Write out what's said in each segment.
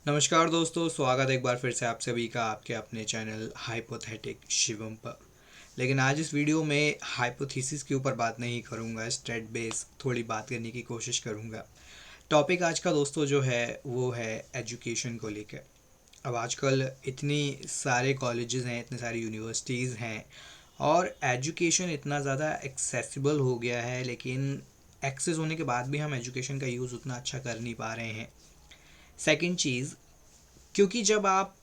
नमस्कार दोस्तों, स्वागत है एक बार फिर से आप सभी का आपके अपने चैनल हाइपोथेटिक शिवम पर। लेकिन आज इस वीडियो में हाइपोथेसिस के ऊपर बात नहीं करूँगा, स्टेट बेस थोड़ी बात करने की कोशिश करूँगा। टॉपिक आज का दोस्तों जो है वो है एजुकेशन को लेकर। अब आजकल इतनी सारे कॉलेजेस हैं, इतने सारी यूनिवर्सिटीज़ हैं और एजुकेशन इतना ज़्यादा एक्सेसिबल हो गया है, लेकिन एक्सेस होने के बाद भी हम एजुकेशन का यूज़ उतना अच्छा कर नहीं पा रहे हैं। सेकंड चीज़, क्योंकि जब आप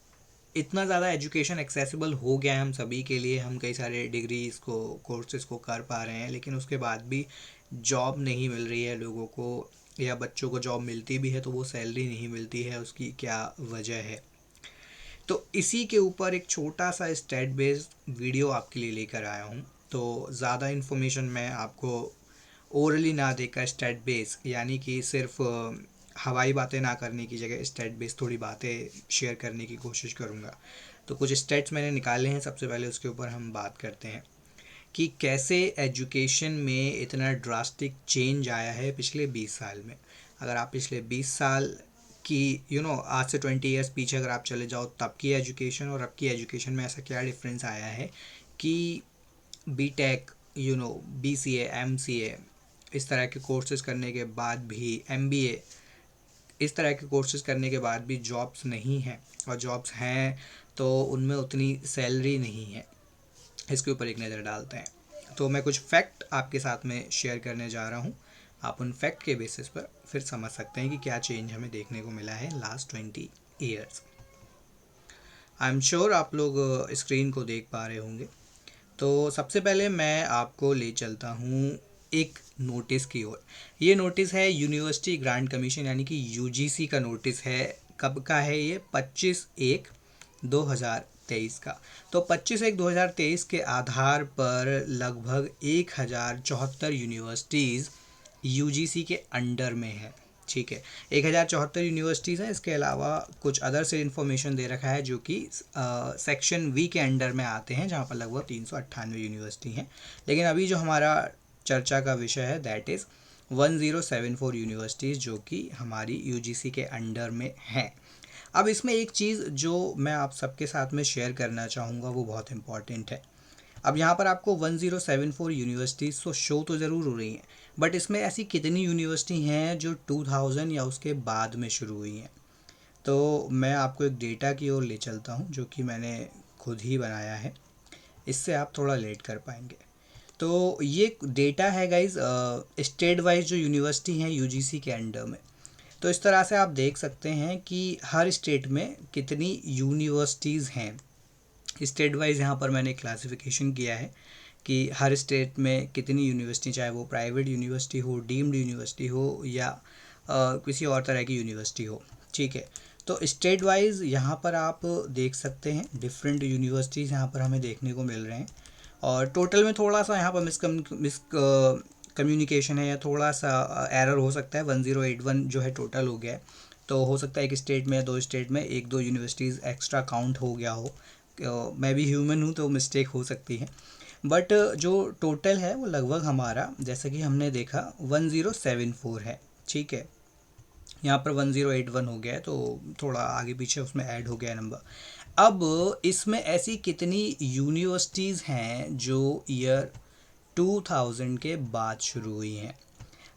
इतना ज़्यादा एजुकेशन एक्सेसिबल हो गया है हम सभी के लिए, हम कई सारे डिग्रीज़ को कोर्सेज़ को कर पा रहे हैं, लेकिन उसके बाद भी जॉब नहीं मिल रही है लोगों को, या बच्चों को जॉब मिलती भी है तो वो सैलरी नहीं मिलती है। उसकी क्या वजह है? तो इसी के ऊपर एक छोटा सा स्टेट बेस्ड वीडियो आपके लिए लेकर आया हूँ। तो ज़्यादा इन्फॉर्मेशन मैं आपको ओरली ना देकर स्टेट बेस यानी कि सिर्फ हवाई बातें ना करने की जगह स्टेट बेस थोड़ी बातें शेयर करने की कोशिश करूँगा। तो कुछ स्टेट्स मैंने निकाले हैं, सबसे पहले उसके ऊपर हम बात करते हैं कि कैसे एजुकेशन में इतना ड्रास्टिक चेंज आया है पिछले 20 साल में। अगर आप पिछले 20 साल की आज से 20 ईयर्स पीछे अगर आप चले जाओ, तब की एजुकेशन और अब की एजुकेशन में ऐसा क्या डिफरेंस आया है कि बीटेक, बीसीए, एमसीए इस तरह के कोर्सेज करने के बाद भी, एमबीए इस तरह के कोर्सेज करने के बाद भी जॉब्स नहीं हैं, और जॉब्स हैं तो उनमें उतनी सैलरी नहीं है। इसके ऊपर एक नज़र डालते हैं। तो मैं कुछ फैक्ट आपके साथ में शेयर करने जा रहा हूँ। आप उन फैक्ट के बेसिस पर फिर समझ सकते हैं कि क्या चेंज हमें देखने को मिला है last 20 years. I am sure आप लोग स्क्रीन को देख पा रहे होंगे। तो सबसे पहले मैं आपको ले चलता हूँ एक नोटिस की ओर। ये नोटिस है यूनिवर्सिटी ग्रांट कमीशन यानी कि यूजीसी का नोटिस है। कब का है ये? 25/1/2023 का। तो 25/1/2023 के आधार पर लगभग 1074 यूनिवर्सिटीज़ यूजीसी के अंडर में है। ठीक है, 1074 यूनिवर्सिटीज़ हैं। इसके अलावा कुछ अदर से इन्फॉर्मेशन दे रखा है जो कि सेक्शन वी के अंडर में आते हैं, जहाँ पर लगभग 398 यूनिवर्सिटी हैं। लेकिन अभी जो हमारा चर्चा का विषय है दैट इज़ 1074 यूनिवर्सिटीज़ जो कि हमारी यूजीसी के अंडर में हैं। अब इसमें एक चीज़ जो मैं आप सबके साथ में शेयर करना चाहूँगा वो बहुत इम्पॉर्टेंट है। अब यहाँ पर आपको 1074 यूनिवर्सिटीज़ तो शो तो ज़रूर हो रही हैं, बट इसमें ऐसी कितनी यूनिवर्सिटी हैं जो 2000 या उसके बाद में शुरू हुई हैं? तो मैं आपको एक डेटा की ओर ले चलता हूँ जो कि मैंने खुद ही बनाया है। इससे आप थोड़ा लेट कर पाएंगे। तो ये डेटा है गाइज, स्टेट वाइज जो यूनिवर्सिटी हैं यूजीसी के अंडर में। तो इस तरह से आप देख सकते हैं कि हर स्टेट में कितनी यूनिवर्सिटीज़ हैं। स्टेट वाइज यहाँ पर मैंने क्लासिफिकेशन किया है कि हर स्टेट में कितनी यूनिवर्सिटी, चाहे वो प्राइवेट यूनिवर्सिटी हो, डीम्ड यूनिवर्सिटी हो, या किसी और तरह की यूनिवर्सिटी हो। ठीक है, तो स्टेट वाइज यहाँ पर आप देख सकते हैं डिफरेंट यूनिवर्सिटीज़ यहाँ पर हमें देखने को मिल रहे हैं। और टोटल में थोड़ा सा यहाँ पर मिस कम्युनिकेशन है, या थोड़ा सा एरर हो सकता है। 1081 जो है टोटल हो गया है, तो हो सकता है एक स्टेट में या दो स्टेट में एक दो यूनिवर्सिटीज़ एक्स्ट्रा काउंट हो गया हो। मैं भी ह्यूमन हूँ तो मिस्टेक हो सकती है, बट जो टोटल है वो लगभग हमारा, जैसा कि हमने देखा, 1074 है। ठीक है, यहाँ पर 1081 हो गया है, तो थोड़ा आगे पीछे उसमें ऐड हो गया है नंबर। अब इसमें ऐसी कितनी यूनिवर्सिटीज़ हैं जो ईयर 2000 के बाद शुरू हुई हैं?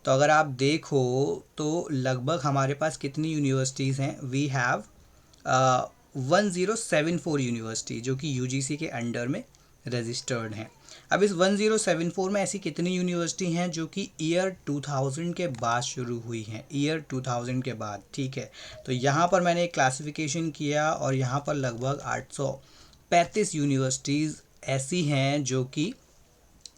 तो अगर आप देखो तो लगभग हमारे पास कितनी यूनिवर्सिटीज़ हैं? वी हैव 1074 यूनिवर्सिटी जो कि यूजीसी के अंडर में रजिस्टर्ड हैं। अब इस 1074 में ऐसी कितनी यूनिवर्सिटी हैं जो कि ईयर 2000 के बाद शुरू हुई हैं? ईयर 2000 के बाद। ठीक है, तो यहाँ पर मैंने एक क्लासिफिकेशन किया और यहाँ पर लगभग 835 यूनिवर्सिटीज़ ऐसी हैं जो कि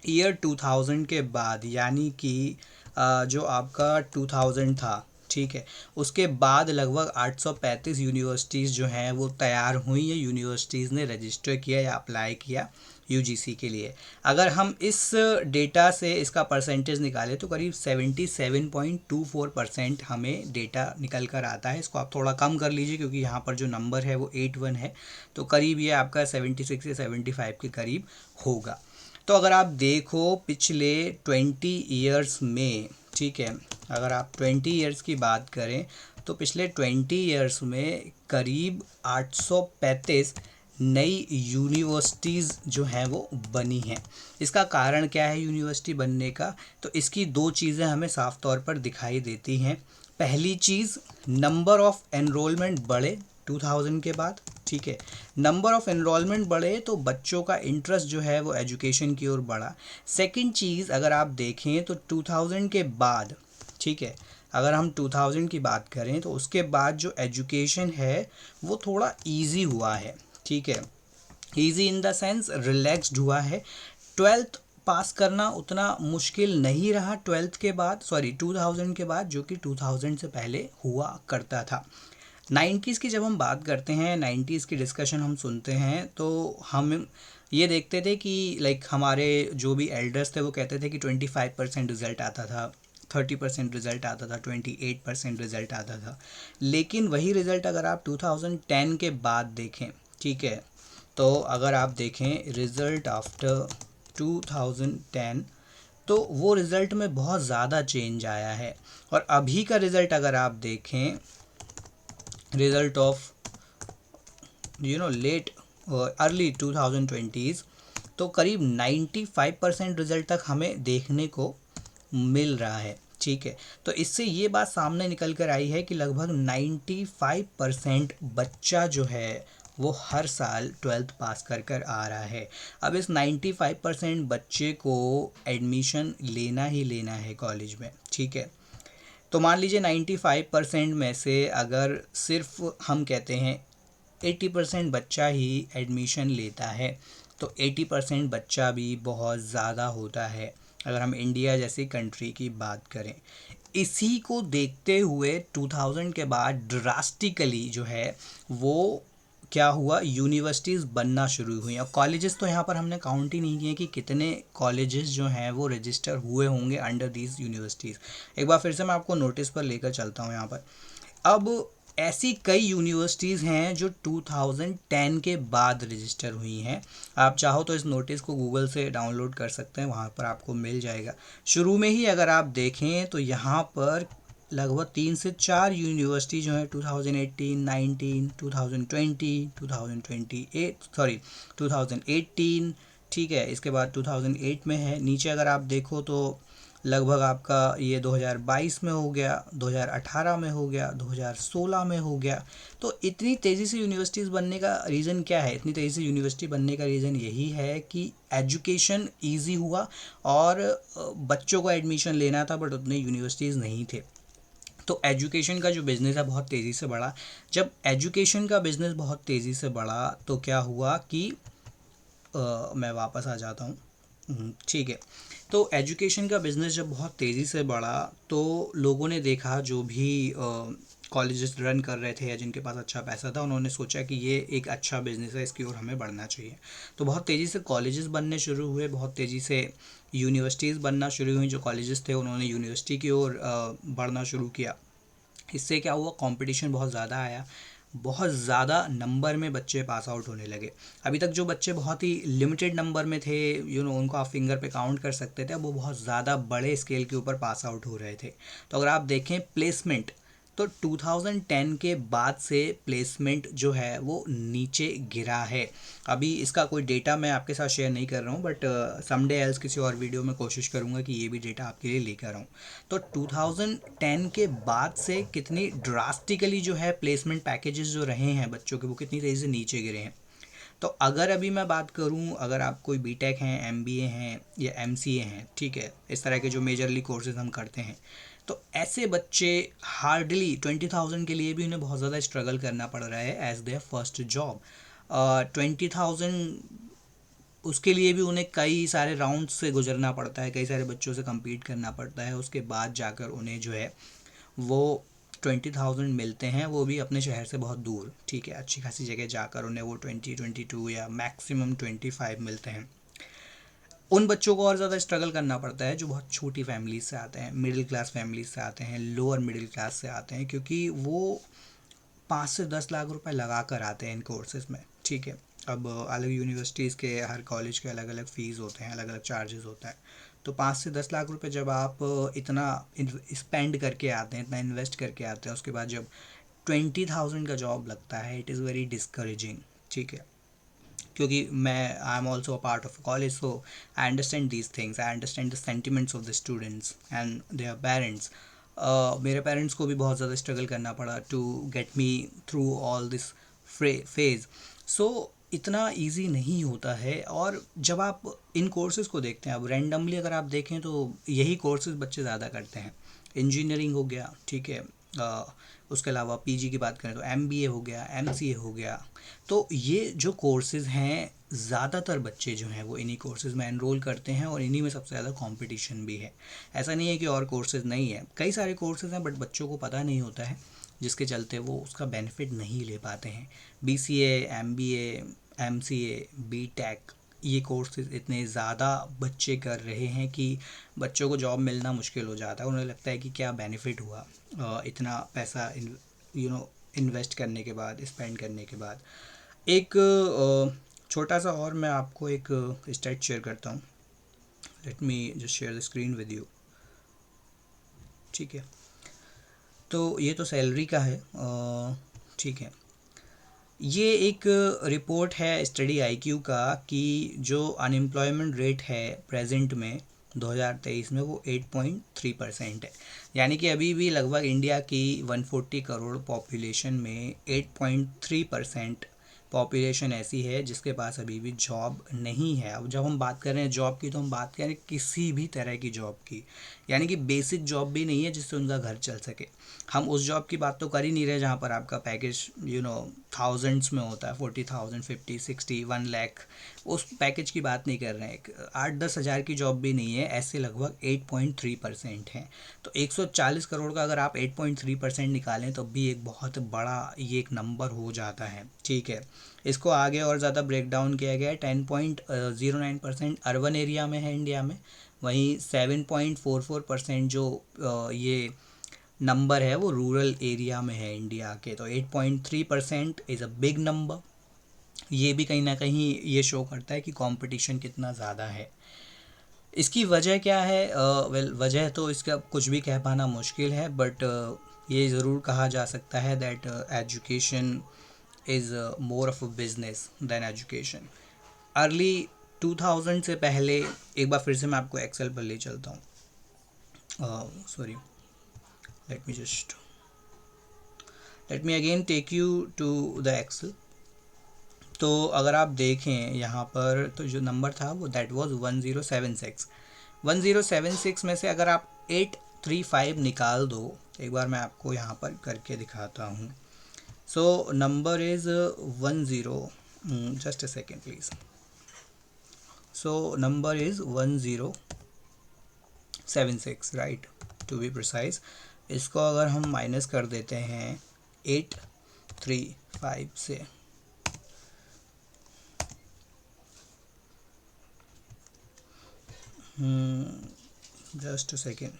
ईयर 2000 के बाद, यानी कि जो आपका 2000 था, ठीक है, उसके बाद लगभग 835 यूनिवर्सिटीज़ जो हैं वो तैयार हुई हैं। यूनिवर्सिटीज़ ने रजिस्टर किया या अप्लाई किया यूजीसी के लिए। अगर हम इस डेटा से इसका परसेंटेज निकालें तो करीब 77.24% हमें डेटा निकल कर आता है। इसको आप थोड़ा कम कर लीजिए क्योंकि यहाँ पर जो नंबर है वो 81 है, तो करीब ये आपका 76 या 75 के करीब होगा। तो अगर आप देखो पिछले 20 ईयर्स में, ठीक है, अगर आप 20 ईयर्स की बात करें तो पिछले 20 ईयर्स में करीब 835 नई यूनिवर्सिटीज़ जो हैं वो बनी हैं। इसका कारण क्या है यूनिवर्सिटी बनने का? तो इसकी दो चीज़ें हमें साफ तौर पर दिखाई देती हैं। पहली चीज़, नंबर ऑफ़ एनरोलमेंट बढ़े 2000 के बाद। ठीक है, नंबर ऑफ़ एनरोलमेंट बढ़े तो बच्चों का इंटरेस्ट जो है वो एजुकेशन की ओर बढ़ा। सेकंड चीज़, अगर आप देखें तो 2000 के बाद, ठीक है, अगर हम 2000 की बात करें तो उसके बाद जो एजुकेशन है वो थोड़ा इजी हुआ है। ठीक है, easy in the sense relaxed हुआ है। 12th पास करना उतना मुश्किल नहीं रहा 12th के बाद, सॉरी 2000 के बाद, जो कि 2000 से पहले हुआ करता था। 90s की जब हम बात करते हैं, 90s की डिस्कशन हम सुनते हैं तो हम ये देखते थे कि लाइक हमारे जो भी एल्डर्स थे वो कहते थे कि 25% रिज़ल्ट आता था, 30% रिज़ल्ट आता था, 28% रिज़ल्ट आता था। लेकिन वही रिज़ल्ट अगर आप 2010 के बाद देखें, ठीक है, तो अगर आप देखें रिज़ल्ट आफ्टर 2010, तो वो रिज़ल्ट में बहुत ज़्यादा चेंज आया है। और अभी का रिज़ल्ट अगर आप देखें, result of late early 2020s, तो करीब 95% रिज़ल्ट तक हमें देखने को मिल रहा है। ठीक है, तो इससे ये बात सामने निकल कर आई है कि लगभग 95% बच्चा जो है वो हर साल 12th पास कर कर आ रहा है। अब इस 95% बच्चे को एडमिशन लेना ही लेना है कॉलेज में। ठीक है, तो मान लीजिए 95% में से अगर सिर्फ हम कहते हैं 80% बच्चा ही एडमिशन लेता है, तो 80% बच्चा भी बहुत ज़्यादा होता है अगर हम इंडिया जैसी कंट्री की बात करें। इसी को देखते हुए 2000 के बाद ड्रास्टिकली जो है वो क्या हुआ, यूनिवर्सिटीज़ बनना शुरू हुई। और कॉलेजेस तो यहाँ पर हमने काउंट ही नहीं किए कि कितने कॉलेजेस जो हैं वो रजिस्टर हुए होंगे अंडर दीज यूनिवर्सिटीज़। एक बार फिर से मैं आपको नोटिस पर लेकर चलता हूँ यहाँ पर। अब ऐसी कई यूनिवर्सिटीज़ हैं जो 2010 के बाद रजिस्टर हुई हैं। आप चाहो तो इस नोटिस को गूगल से डाउनलोड कर सकते हैं, वहाँ पर आपको मिल जाएगा। शुरू में ही अगर आप देखें तो यहाँ पर लगभग 3 से 4 यूनिवर्सिटी जो है 2018, 19, 2020, 2028, सॉरी 2018, ठीक है, इसके बाद 2008 में है। नीचे अगर आप देखो तो लगभग आपका ये 2022 में हो गया, 2018 में हो गया, 2016 में हो गया। तो इतनी तेज़ी से यूनिवर्सिटीज़ बनने का रीज़न क्या है? इतनी तेज़ी से यूनिवर्सिटी बनने का रीज़न यही है कि एजुकेशन इजी हुआ और बच्चों को एडमिशन लेना था बट उतने यूनिवर्सिटीज़ नहीं थे। तो एजुकेशन का जो बिज़नेस है बहुत तेज़ी से बढ़ा। जब एजुकेशन का बिज़नेस बहुत तेज़ी से बढ़ा तो क्या हुआ कि मैं वापस आ जाता हूँ। ठीक है, तो एजुकेशन का बिज़नेस जब बहुत तेज़ी से बढ़ा तो लोगों ने देखा, जो भी कॉलेजेस रन कर रहे थे या जिनके पास अच्छा पैसा था, उन्होंने सोचा कि ये एक अच्छा बिज़नेस है, इसकी ओर हमें बढ़ना चाहिए। तो बहुत तेज़ी से कॉलेजेस बनने शुरू हुए, बहुत तेज़ी से यूनिवर्सिटीज़ बनना शुरू हुई। जो कॉलेजेस थे उन्होंने यूनिवर्सिटी की ओर बढ़ना शुरू किया। इससे क्या हुआ, कंपटीशन बहुत ज़्यादा आया, बहुत ज़्यादा नंबर में बच्चे पास आउट होने लगे। अभी तक जो बच्चे बहुत ही लिमिटेड नंबर में थे, उनको आप फिंगर पे काउंट कर सकते थे, अब वो बहुत ज़्यादा बड़े स्केल के ऊपर पास आउट हो रहे थे। तो अगर आप देखें प्लेसमेंट, तो 2010 के बाद से प्लेसमेंट जो है वो नीचे गिरा है। अभी इसका कोई डेटा मैं आपके साथ शेयर नहीं कर रहा हूँ, बट समडे एल्स किसी और वीडियो में कोशिश करूँगा कि ये भी डेटा आपके लिए लेकर आऊँ। तो 2010 के बाद से कितनी ड्रास्टिकली जो है प्लेसमेंट पैकेजेस जो रहे हैं बच्चों के, वो कितनी तेज़ी से नीचे गिरे हैं। तो अगर अभी मैं बात करूं, अगर आप कोई बीटेक हैं, एमबीए हैं या एमसीए हैं, ठीक है, इस तरह के जो मेजरली कोर्सेज हम करते हैं, तो ऐसे बच्चे हार्डली 20,000 के लिए भी उन्हें बहुत ज़्यादा स्ट्रगल करना पड़ रहा है एज देयर फर्स्ट जॉब। 20,000 उसके लिए भी उन्हें कई सारे राउंड से गुजरना पड़ता है, कई सारे बच्चों से compete करना पड़ता है, उसके बाद जाकर उन्हें जो है वो 20,000 मिलते हैं, वो भी अपने शहर से बहुत दूर। ठीक है, अच्छी खासी जगह जाकर उन्हें वो 22 या मैक्सिमम 25 मिलते हैं। उन बच्चों को और ज़्यादा स्ट्रगल करना पड़ता है जो बहुत छोटी फैमिली से आते हैं, मिडिल क्लास फैमिली से आते हैं, लोअर मिडिल क्लास से आते हैं, क्योंकि वो 5 से 10 लाख रुपए लगा कर आते हैं इन कोर्सेज में। ठीक है, अब अलग यूनिवर्सिटीज़ के हर कॉलेज के अलग अलग फ़ीस होते हैं, अलग अलग चार्जेस होता है। तो 5 से 10 लाख रुपए जब आप इतना स्पेंड करके आते हैं, इतना इन्वेस्ट करके आते हैं, उसके बाद जब 20,000 का जॉब लगता है, इट इज़ वेरी डिस्करेजिंग। ठीक है, क्योंकि मैं I am also a part of college, so I understand these things, I understand the sentiments of the students and their parents. मेरे पेरेंट्स को भी बहुत ज़्यादा स्ट्रगल करना पड़ा to get me through all this phase. So इतना easy नहीं होता है। और जब आप इन कोर्सेज़ को देखते हैं, अब रैंडमली अगर आप देखें तो यही कोर्सेज़ बच्चे ज़्यादा करते हैं। इंजीनियरिंग हो गया, ठीक है, उसके अलावा पीजी की बात करें तो एमबीए हो गया, एमसीए हो गया। तो ये जो कोर्सेज़ हैं, ज़्यादातर बच्चे जो हैं वो इन्हीं कोर्सेज़ में एनरोल करते हैं, और इन्हीं में सबसे ज़्यादा कंपटीशन भी है। ऐसा नहीं है कि और कोर्सेज़ नहीं है, कई सारे कोर्सेज़ हैं, बट बच्चों को पता नहीं होता है, जिसके चलते वो उसका बेनिफिट नहीं ले पाते हैं। बीसीए, एमबीए, एमसीए, बीटेक, ये कोर्सेज़ इतने ज़्यादा बच्चे कर रहे हैं कि बच्चों को जॉब मिलना मुश्किल हो जाता है। उन्हें लगता है कि क्या बेनिफिट हुआ इतना पैसा इन्वेस्ट करने के बाद, स्पेंड करने के बाद। एक छोटा सा और मैं आपको एक स्टैट शेयर करता हूँ। Let me just share the screen with you. ठीक है, तो ये तो सैलरी का है। ठीक है, ये एक रिपोर्ट है स्टडी आईक्यू का कि जो अनएम्प्लॉयमेंट रेट है प्रेजेंट में 2023 में वो 8.3% है। यानी कि अभी भी लगभग इंडिया की 140 करोड़ पॉपुलेशन में 8.3% पॉपुलेशन ऐसी है जिसके पास अभी भी जॉब नहीं है। अब जब हम बात कर रहे हैं जॉब की, तो हम बात करें किसी भी तरह की जॉब की, यानी कि बेसिक जॉब भी नहीं है जिससे उनका घर चल सके। हम उस जॉब की बात तो कर ही नहीं रहे जहाँ पर आपका पैकेज थाउजेंड्स में होता है, 40,000, 50, 60, 1 लाख, उस पैकेज की बात नहीं कर रहे हैं। 8-10 हज़ार की जॉब भी नहीं है, ऐसे लगभग 8.3% हैं। तो 140 करोड़ का अगर आप 8.3% निकालें तो भी एक बहुत बड़ा ये एक नंबर हो जाता है। ठीक है, इसको आगे और ज़्यादा ब्रेक डाउन किया गया है। 10.09% अर्बन एरिया में है इंडिया में, वहीं 7.44% जो ये नंबर है वो रूरल एरिया में है इंडिया के। तो 8.3% इज़ अ बिग नंबर। ये भी कहीं ना कहीं ये शो करता है कि कंपटीशन कितना ज़्यादा है। इसकी वजह क्या है? वेल, वजह तो इसका कुछ भी कह पाना मुश्किल है, बट ये ज़रूर कहा जा सकता है that education is more of a business than education. Early 2000 से पहले, एक बार फिर से मैं आपको एक्सेल पर ले चलता हूँ। Sorry, let me again take you to the excel। तो अगर आप देखें यहाँ पर, तो जो नंबर था वो दैट वाज 1076। 1076 में से अगर आप 835 निकाल दो, एक बार मैं आपको यहाँ पर करके दिखाता हूँ। So number is 10, just a second please. So number is 1076, right, to be precise. इसको अगर हम माइनस कर देते हैं 835 से, just a second।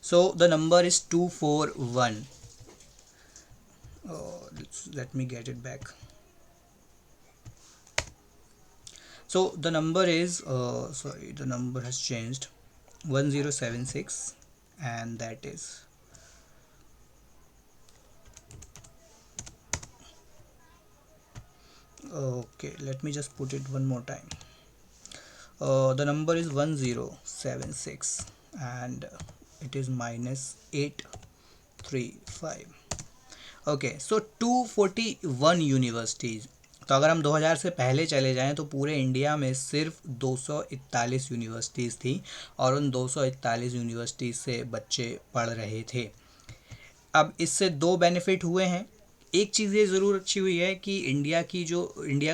So the number is 241। let me get it back। So the number is sorry, the number has changed, 1076, and that is okay, let me just put it one more time। The number is 1076 and it is minus 835। Okay, so 241 universities. तो अगर हम 2000 से पहले चले जाएं तो पूरे India में सिर्फ 241 यूनिवर्सिटीज़ थी, और उन 241 यूनिवर्सिटीज़ से बच्चे पढ़ रहे थे। अब इससे दो बेनिफिट हुए हैं। एक चीज़ ये ज़रूर अच्छी हुई है कि इंडिया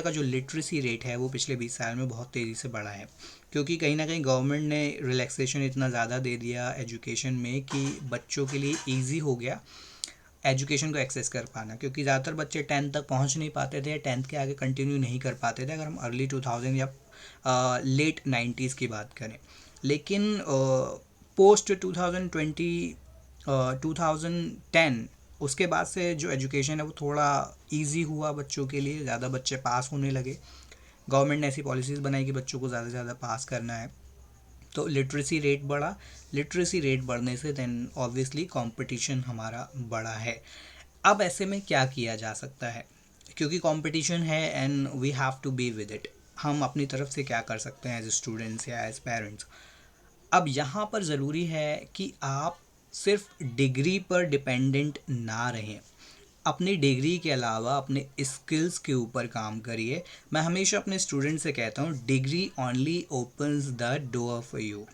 का जो लिटरेसी रेट है वो पिछले 20 साल में बहुत तेज़ी से बढ़ा है, क्योंकि कहीं ना कहीं गवर्नमेंट ने रिलैक्सेशन इतना ज़्यादा दे दिया एजुकेशन में कि बच्चों के लिए ईजी हो गया एजुकेशन को एक्सेस कर पाना। क्योंकि ज़्यादातर बच्चे 10th तक पहुंच नहीं पाते थे, 10th के आगे कंटिन्यू नहीं कर पाते थे, अगर हम अर्ली 2000 या लेट 90s की बात करें। लेकिन पोस्ट 2020 2010 उसके बाद से जो एजुकेशन है वो थोड़ा इजी हुआ बच्चों के लिए, ज़्यादा बच्चे पास होने लगे। गवर्नमेंट ने ऐसी पॉलिसीज़ बनाई कि बच्चों को ज़्यादा से ज़्यादा पास करना है, तो लिटरेसी रेट बढ़ा। लिटरेसी रेट बढ़ने से देन ऑब्वियसली कंपटीशन हमारा बढ़ा है। अब ऐसे में क्या किया जा सकता है, क्योंकि कंपटीशन है and we have to be with it, हम अपनी तरफ से क्या कर सकते हैं एज स्टूडेंट्स या एज पेरेंट्स। अब यहाँ पर ज़रूरी है कि आप सिर्फ डिग्री पर डिपेंडेंट ना रहें, अपनी डिग्री के अलावा अपने स्किल्स के ऊपर काम करिए। मैं हमेशा अपने स्टूडेंट से कहता हूँ, degree only opens the door for you,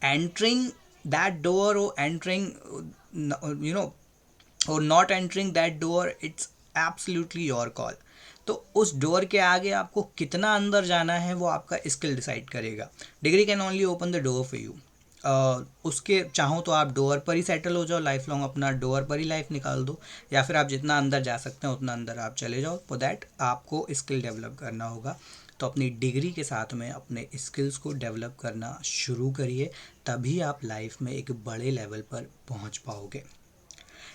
entering that door और एंटरिंग यू नो और not entering that door, it's absolutely your call. तो उस डोर के आगे आपको कितना अंदर जाना है वो आपका स्किल डिसाइड करेगा। Degree can only open the door for you. उसके चाहो तो आप डोर पर ही सेटल हो जाओ, लाइफ लॉन्ग अपना डोर पर ही लाइफ निकाल दो, या फिर आप जितना अंदर जा सकते हैं उतना अंदर आप चले जाओ। फॉर दैट आपको स्किल डेवलप करना होगा। तो अपनी डिग्री के साथ में अपने स्किल्स को डेवलप करना शुरू करिए, तभी आप लाइफ में एक बड़े लेवल पर पहुंच पाओगे।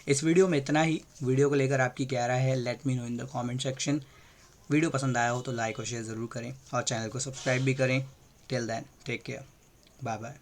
इस वीडियो में इतना ही। वीडियो को लेकर आपकी क्या राय है, let me know in the comment section. Video पसंद आया हो तो लाइक और शेयर ज़रूर करें और चैनल को सब्सक्राइब भी करें। Till then take care, bye bye.